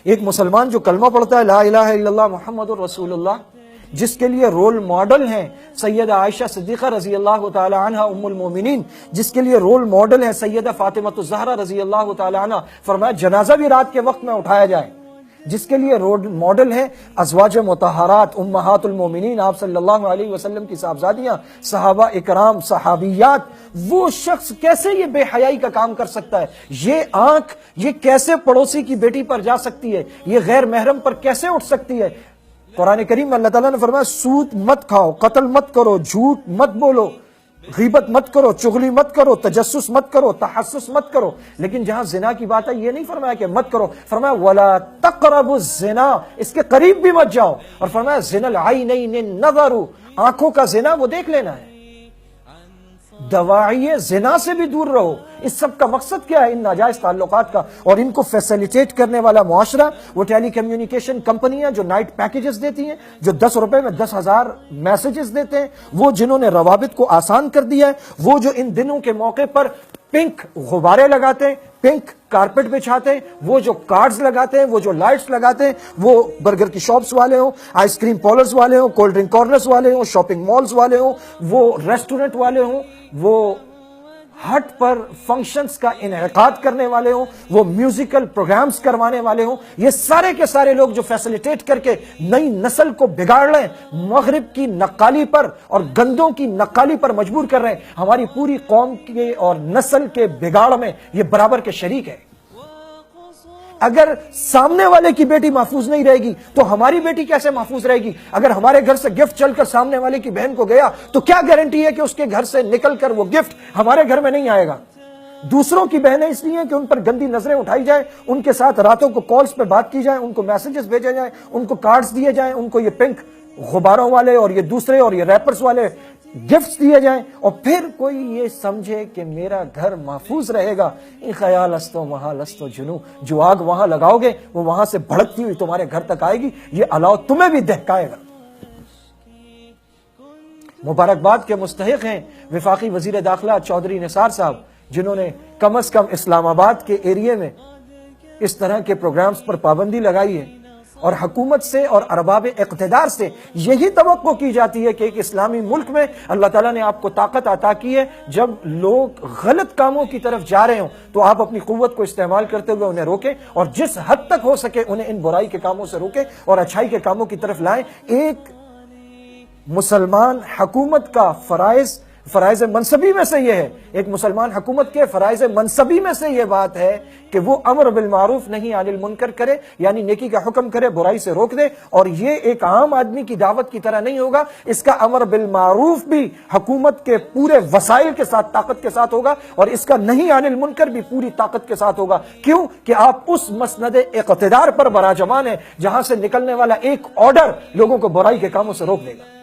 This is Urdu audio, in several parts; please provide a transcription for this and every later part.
ایک مسلمان جو کلمہ پڑھتا ہے لا الہ الا اللہ محمد الرسول اللہ، جس کے لیے رول ماڈل ہیں سیدہ عائشہ صدیقہ رضی اللہ تعالی عنہ ام المومنین، جس کے لیے رول ماڈل ہیں سیدہ فاطمہ الزہرا رضی اللہ تعالی عنہ، فرمایا جنازہ بھی رات کے وقت میں اٹھایا جائے، جس کے لیے رول ماڈل ہیں ازواج مطہرات امہات المومنین، آپ صلی اللہ علیہ وسلم کی صاحبزادیاں، صحابہ اکرام، صحابیات، وہ شخص کیسے یہ بے حیائی کا کام کر سکتا ہے؟ یہ آنکھ یہ کیسے پڑوسی کی بیٹی پر جا سکتی ہے؟ یہ غیر محرم پر کیسے اٹھ سکتی ہے؟ قرآن کریم میں اللہ تعالیٰ نے فرمایا سود مت کھاؤ، قتل مت کرو، جھوٹ مت بولو، غیبت مت کرو، چغلی مت کرو، تجسس مت کرو، تحسس مت کرو۔ لیکن جہاں زنا کی بات ہے یہ نہیں فرمایا کہ مت کرو، فرمایا وَلَا تَقْرَبُوا الزِّنَا، اس کے قریب بھی مت جاؤ، اور فرمایا زِنَا الْعَيْنَيْنِ النَّظَرُ، آنکھوں کا زنا وہ دیکھ لینا ہے۔ دواعی زنا سے بھی دور رہو۔ اس سب کا مقصد کیا ہے؟ ان ناجائز تعلقات کا، اور ان کو فیسیلیٹیٹ کرنے والا معاشرہ، وہ ٹیلی کمیونیکیشن کمپنیاں جو نائٹ پیکیجز دیتی ہیں، جو 10 روپے میں 10,000 میسیجز دیتے ہیں، وہ جنہوں نے روابط کو آسان کر دیا ہے، وہ جو ان دنوں کے موقع پر پنک غبارے لگاتے ہیں، پنک کارپٹ بچھاتے ہیں، وہ جو کارڈز لگاتے ہیں، وہ جو لائٹس لگاتے ہیں، وہ برگر کی شاپس والے ہوں، آئس کریم پارلرز والے ہوں، کولڈ ڈرنک کارنرز والے ہوں، شاپنگ مالز والے ہوں، وہ ریسٹورنٹ والے ہوں، وہ ہٹ پر فنکشنز کا انعقاد کرنے والے ہوں، وہ میوزیکل پروگرامز کروانے والے ہوں، یہ سارے کے سارے لوگ جو فیسیلیٹیٹ کر کے نئی نسل کو بگاڑ رہے ہیں، مغرب کی نقالی پر اور گندوں کی نقالی پر مجبور کر رہے ہیں، ہماری پوری قوم کے اور نسل کے بگاڑ میں یہ برابر کے شریک ہے۔ اگر سامنے والے کی بیٹی محفوظ نہیں رہے گی تو ہماری بیٹی کیسے محفوظ رہے گی؟ اگر ہمارے گھر سے گفٹ چل کر سامنے والے کی بہن کو گیا تو کیا گارنٹی ہے کہ اس کے گھر سے نکل کر وہ گفٹ ہمارے گھر میں نہیں آئے گا؟ دوسروں کی بہنیں اس لیے کہ ان پر گندی نظریں اٹھائی جائیں، ان کے ساتھ راتوں کو کالز پہ بات کی جائے، ان کو میسیجز بھیجے جائیں، ان کو کارڈز دیے جائیں، ان کو یہ پنک غباروں والے اور یہ دوسرے اور یہ ریپرز والے گفٹس دیے جائیں، اور پھر کوئی یہ سمجھے کہ میرا گھر محفوظ رہے گا۔ ان خیال استو محال استو جنو، جو آگ وہاں لگاؤ گے وہ وہاں سے بھڑکتی ہوئی تمہارے گھر تک آئے گی، یہ الاؤ تمہیں بھی دہکائے گا۔ مبارکباد کے مستحق ہیں وفاقی وزیر داخلہ چودھری نثار صاحب، جنہوں نے کم از کم اسلام آباد کے ایریے میں اس طرح کے پروگرامز پر پابندی لگائی ہے، اور حکومت سے اور ارباب اقتدار سے یہی توقع کی جاتی ہے کہ ایک اسلامی ملک میں اللہ تعالیٰ نے آپ کو طاقت عطا کی ہے، جب لوگ غلط کاموں کی طرف جا رہے ہوں تو آپ اپنی قوت کو استعمال کرتے ہوئے انہیں روکیں، اور جس حد تک ہو سکے انہیں ان برائی کے کاموں سے روکیں اور اچھائی کے کاموں کی طرف لائیں۔ ایک مسلمان حکومت کا فرائض منصبی میں سے یہ ہے، ایک مسلمان حکومت کے فرائض منصبی میں سے یہ بات ہے کہ وہ امر بالمعروف نہی عن المنکر کرے، یعنی نیکی کا حکم کرے، برائی سے روک دے، اور یہ ایک عام آدمی کی دعوت کی طرح نہیں ہوگا، اس کا امر بالمعروف بھی حکومت کے پورے وسائل کے ساتھ، طاقت کے ساتھ ہوگا، اور اس کا نہی عن المنکر بھی پوری طاقت کے ساتھ ہوگا۔ کیوں کہ آپ اس مسند اقتدار پر براجمان ہیں جہاں سے نکلنے والا ایک آرڈر لوگوں کو برائی کے کاموں سے روک دے گا۔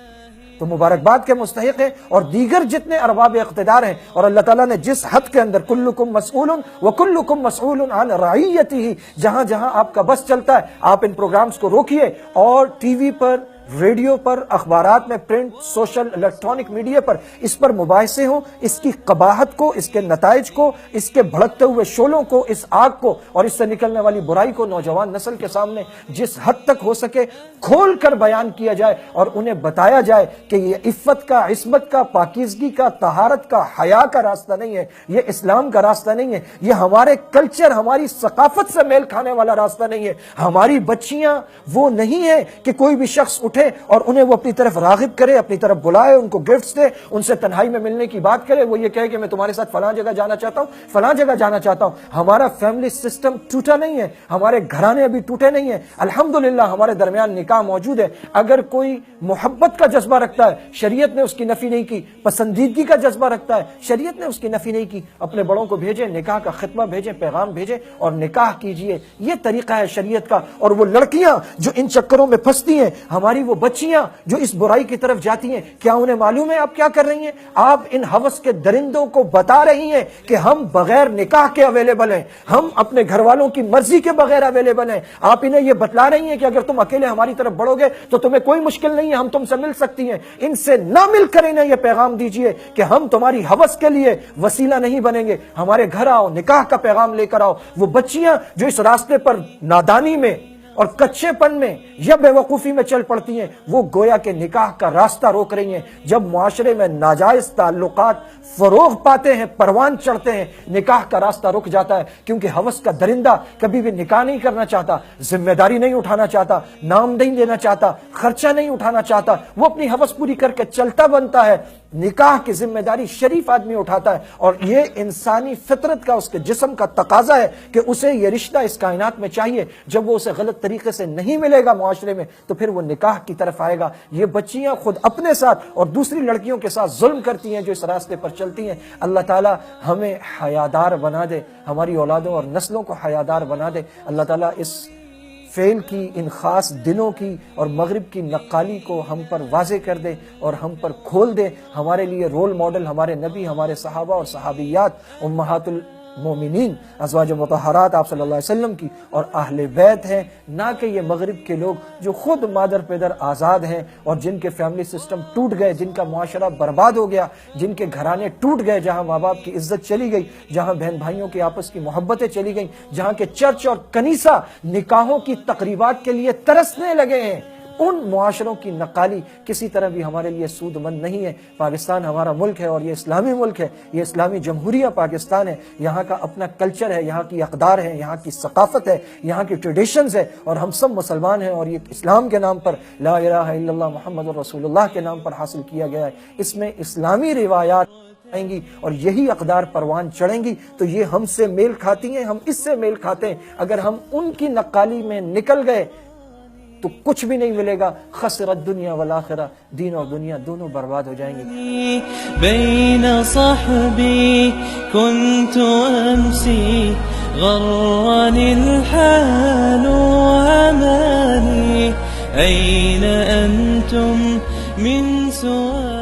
تو مبارکباد کے مستحق ہیں، اور دیگر جتنے ارباب اقتدار ہیں، اور اللہ تعالیٰ نے جس حد کے اندر کلکم مسئول وکلکم مسئول عن رعیتہ، جہاں جہاں آپ کا بس چلتا ہے آپ ان پروگرامز کو روکیے، اور ٹی وی پر، ریڈیو پر، اخبارات میں، پرنٹ، سوشل، الیکٹرانک میڈیا پر اس پر مباحثے ہوں، اس کی قباحت کو، اس کے نتائج کو، اس کے بھڑکتے ہوئے شعلوں کو، اس آگ کو اور اس سے نکلنے والی برائی کو نوجوان نسل کے سامنے جس حد تک ہو سکے کھول کر بیان کیا جائے، اور انہیں بتایا جائے کہ یہ عفت کا، عصمت کا، پاکیزگی کا، طہارت کا، حیا کا راستہ نہیں ہے، یہ اسلام کا راستہ نہیں ہے، یہ ہمارے کلچر، ہماری ثقافت سے میل کھانے والا راستہ نہیں ہے۔ ہماری بچیاں وہ نہیں ہے کہ کوئی بھی شخص اٹھے اور انہیں وہ اپنی طرف راغب کرے، اپنی طرف بلائے، ان کو گفٹس دے، ان سے تنہائی میں ملنے کی بات کرے، وہ یہ کہے کہ میں تمہارے ساتھ فلاں جگہ جانا چاہتا ہوں، فلاں جگہ جانا چاہتا ہوں۔ ہمارا فیملی سسٹم ٹوٹا نہیں ہے، ہمارے گھرانے ابھی ٹوٹے نہیں ہیں، الحمدللہ ہمارے درمیان نکاح موجود ہے۔ اگر کوئی محبت کا جذبہ رکھتا ہے، شریعت نے اس کی نفی نہیں کی، پسندیدگی کا جذبہ رکھتا ہے، شریعت نے اس کی نفی نہیں کی، اپنے بڑوں کو بھیجیں، نکاح کا خطبہ بھیجیں، پیغام بھیجیں اور نکاح کیجئے، یہ طریقہ ہے شریعت کا۔ اور وہ لڑکیاں جو ان چکروں میں پھنستی ہیں، ہماری وہ بچیاں جو اس برائی کی طرف جاتی ہیں، کیا انہیں معلوم ہے آپ کیا کر رہی ہیں؟ آپ ان ہوس کے درندوں کو بتا رہی ہیں کہ ہم بغیر نکاح کے اویلیبل ہیں، ہم اپنے گھر والوں کی مرضی کے بغیر اویلیبل ہیں۔ آپ انہیں یہ بتلا رہی ہیں کہ اگر تم اکیلے ہماری طرف بڑھو گے تو تمہیں کوئی مشکل نہیں ہے، ہم تم سے مل سکتی ہیں۔ ان سے نہ مل کر انہیں یہ پیغام دیجئے کہ ہم تمہاری ہوس کے لیے وسیلہ نہیں بنیں گے، ہمارے گھر آؤ، نکاح کا پیغام لے کر آؤ۔ وہ بچیاں جو اس راستے پر نادانی میں اور کچے پن میں یا بے وقوفی میں چل پڑتی ہیں، وہ گویا کہ نکاح کا راستہ روک رہی ہیں۔ جب معاشرے میں ناجائز تعلقات فروغ پاتے ہیں، پروان چڑھتے ہیں، نکاح کا راستہ رک جاتا ہے، کیونکہ ہوس کا درندہ کبھی بھی نکاح نہیں کرنا چاہتا، ذمہ داری نہیں اٹھانا چاہتا، نام نہیں لینا چاہتا، خرچہ نہیں اٹھانا چاہتا، وہ اپنی ہوس پوری کر کے چلتا بنتا ہے۔ نکاح کی ذمہ داری شریف آدمی اٹھاتا ہے، اور یہ انسانی فطرت کا، اس کے جسم کا تقاضا ہے کہ اسے یہ رشتہ اس کائنات میں چاہیے۔ جب وہ اسے غلط طریقے سے نہیں ملے گا معاشرے میں تو پھر وہ نکاح کی طرف آئے گا۔ یہ بچیاں خود اپنے ساتھ اور دوسری لڑکیوں کے ساتھ ظلم کرتی ہیں جو اس راستے پر چلتی ہیں۔ اللہ تعالی ہمیں حیادار بنا دے، ہماری اولادوں اور نسلوں کو حیادار بنا دے۔ اللہ تعالی اس فعل کی، ان خاص دنوں کی اور مغرب کی نقالی کو ہم پر واضح کر دے اور ہم پر کھول دے۔ ہمارے لیے رول ماڈل ہمارے نبی، ہمارے صحابہ اور صحابیات، امہات المومنین ازواج مطہرات آپ صلی اللہ علیہ وسلم کی اور اہل بیت ہیں، نہ کہ یہ مغرب کے لوگ جو خود مادر پیدر آزاد ہیں اور جن کے فیملی سسٹم ٹوٹ گئے، جن کا معاشرہ برباد ہو گیا، جن کے گھرانے ٹوٹ گئے، جہاں ماں باپ کی عزت چلی گئی، جہاں بہن بھائیوں کی آپس کی محبتیں چلی گئیں، جہاں کے چرچ اور کنیسہ نکاحوں کی تقریبات کے لیے ترسنے لگے ہیں۔ ان معاشروں کی نقالی کسی طرح بھی ہمارے لیے سود مند نہیں ہے۔ پاکستان ہمارا ملک ہے اور یہ اسلامی ملک ہے، یہ اسلامی جمہوریہ پاکستان ہے۔ یہاں کا اپنا کلچر ہے، یہاں کی اقدار ہے، یہاں کی ثقافت ہے، یہاں کی ٹریڈیشنز ہے، اور ہم سب مسلمان ہیں، اور یہ اسلام کے نام پر لا الہ الا اللہ محمد رسول اللہ کے نام پر حاصل کیا گیا ہے۔ اس میں اسلامی روایات آئیں گی اور یہی اقدار پروان چڑھیں گی تو یہ ہم سے میل کھاتی ہیں، ہم اس سے میل کھاتے ہیں۔ اگر ہم ان کی نقالی میں نکل گئے تو کچھ بھی نہیں ملے گا۔ خسرت دنیا والآخرہ، دین اور دنیا دونوں برباد ہو جائیں گے۔ بین صحبی کنت امسی غرنی الحال امانی این انتم من سؤال